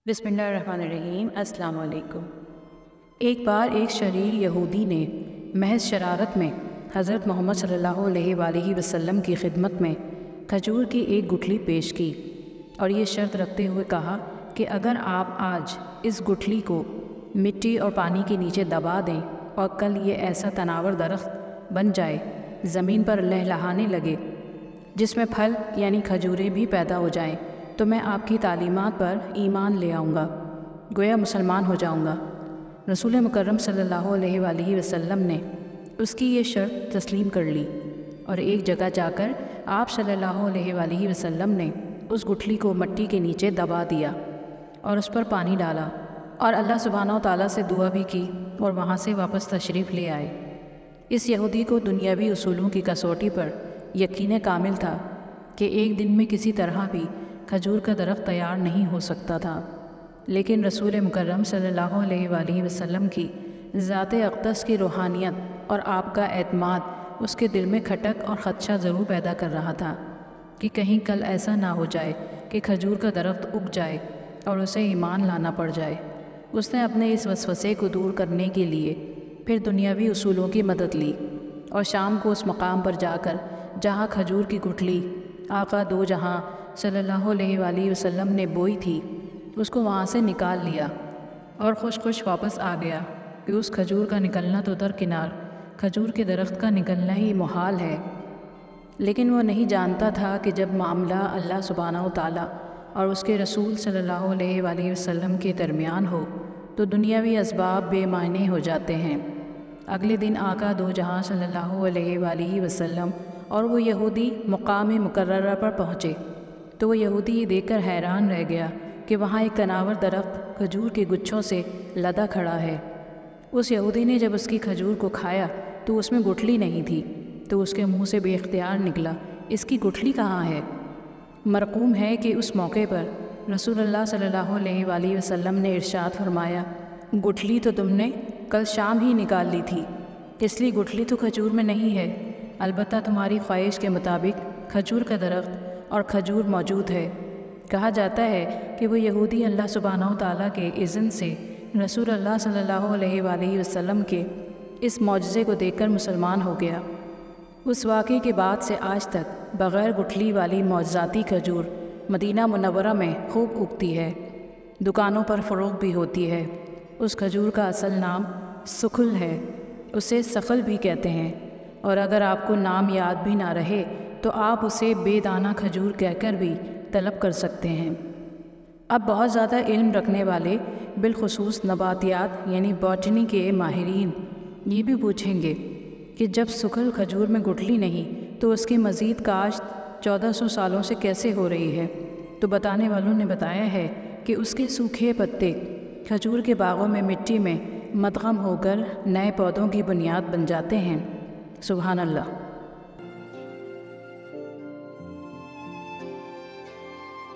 بسم اللہ الرحمن الرحیم۔ السلام علیکم۔ ایک بار ایک شریر یہودی نے محض شرارت میں حضرت محمد صلی اللہ علیہ وآلہ وسلم کی خدمت میں کھجور کی ایک گٹھلی پیش کی اور یہ شرط رکھتے ہوئے کہا کہ اگر آپ آج اس گٹھلی کو مٹی اور پانی کے نیچے دبا دیں اور کل یہ ایسا تناور درخت بن جائے، زمین پر لہلہانے لگے، جس میں پھل یعنی کھجوریں بھی پیدا ہو جائیں، تو میں آپ کی تعلیمات پر ایمان لے آؤں گا، گویا مسلمان ہو جاؤں گا۔ رسول مکرم صلی اللہ علیہ وآلہ وسلم نے اس کی یہ شرط تسلیم کر لی اور ایک جگہ جا کر آپ صلی اللہ علیہ وآلہ وسلم نے اس گٹھلی کو مٹی کے نیچے دبا دیا اور اس پر پانی ڈالا اور اللہ سبحانہ و تعالیٰ سے دعا بھی کی اور وہاں سے واپس تشریف لے آئے۔ اس یہودی کو دنیاوی اصولوں کی کسوٹی پر یقین کامل تھا کہ ایک دن میں کسی طرح بھی کھجور کا درخت تیار نہیں ہو سکتا تھا، لیکن رسول مکرم صلی اللہ علیہ وآلہ وسلم کی ذات اقدس کی روحانیت اور آپ کا اعتماد اس کے دل میں کھٹک اور خدشہ ضرور پیدا کر رہا تھا کہ کہیں کل ایسا نہ ہو جائے کہ کھجور کا درخت اگ جائے اور اسے ایمان لانا پڑ جائے۔ اس نے اپنے اس وسوسے کو دور کرنے کے لیے پھر دنیاوی اصولوں کی مدد لی اور شام کو اس مقام پر جا کر جہاں کھجور کی گٹھلی آقا دو جہاں صلی اللہ علیہ وآلہ وسلم نے بوئی تھی، اس کو وہاں سے نکال لیا اور خوش واپس آ گیا کہ اس کھجور کا نکلنا تو درکنار، کھجور کے درخت کا نکلنا ہی محال ہے۔ لیکن وہ نہیں جانتا تھا کہ جب معاملہ اللہ سبحانہ و تعالیٰ اور اس کے رسول صلی اللہ علیہ وآلہ وسلم کے درمیان ہو تو دنیاوی اسباب بے معنی ہو جاتے ہیں۔ اگلے دن آقا دو جہاں صلی اللہ علیہ وآلہ وسلم اور وہ یہودی مقام مقررہ پر پہنچے تو وہ یہودی یہ دیکھ کر حیران رہ گیا کہ وہاں ایک تناور درخت کھجور کے گچھوں سے لدا کھڑا ہے۔ اس یہودی نے جب اس کی کھجور کو کھایا تو اس میں گٹھلی نہیں تھی، تو اس کے منہ سے بے اختیار نکلا، اس کی گٹھلی کہاں ہے؟ مرقوم ہے کہ اس موقع پر رسول اللہ صلی اللہ علیہ وآلہ وسلم نے ارشاد فرمایا، گٹھلی تو تم نے کل شام ہی نکال لی تھی، اس لیے گٹھلی تو کھجور میں نہیں ہے، البتہ تمہاری خواہش کے مطابق کھجور کا درخت اور کھجور موجود ہے۔ کہا جاتا ہے کہ وہ یہودی اللہ سبحانہ و تعالیٰ کے اذن سے رسول اللہ صلی اللہ علیہ وآلہ وسلم کے اس معجزے کو دیکھ کر مسلمان ہو گیا۔ اس واقعے کے بعد سے آج تک بغیر گٹھلی والی معجزاتی کھجور مدینہ منورہ میں خوب اگتی ہے، دکانوں پر فروخت بھی ہوتی ہے۔ اس کھجور کا اصل نام سکھل ہے، اسے سخل بھی کہتے ہیں، اور اگر آپ کو نام یاد بھی نہ رہے تو آپ اسے بے دانہ کھجور کہہ کر بھی طلب کر سکتے ہیں۔ اب بہت زیادہ علم رکھنے والے بالخصوص نباتیات یعنی باٹنی کے ماہرین یہ بھی پوچھیں گے کہ جب سکھل کھجور میں گٹھلی نہیں تو اس کی مزید کاشت 1400 سالوں سے کیسے ہو رہی ہے؟ تو بتانے والوں نے بتایا ہے کہ اس کے سوکھے پتے کھجور کے باغوں میں مٹی میں مدغم ہو کر نئے پودوں کی بنیاد بن جاتے ہیں۔ سبحان اللہ۔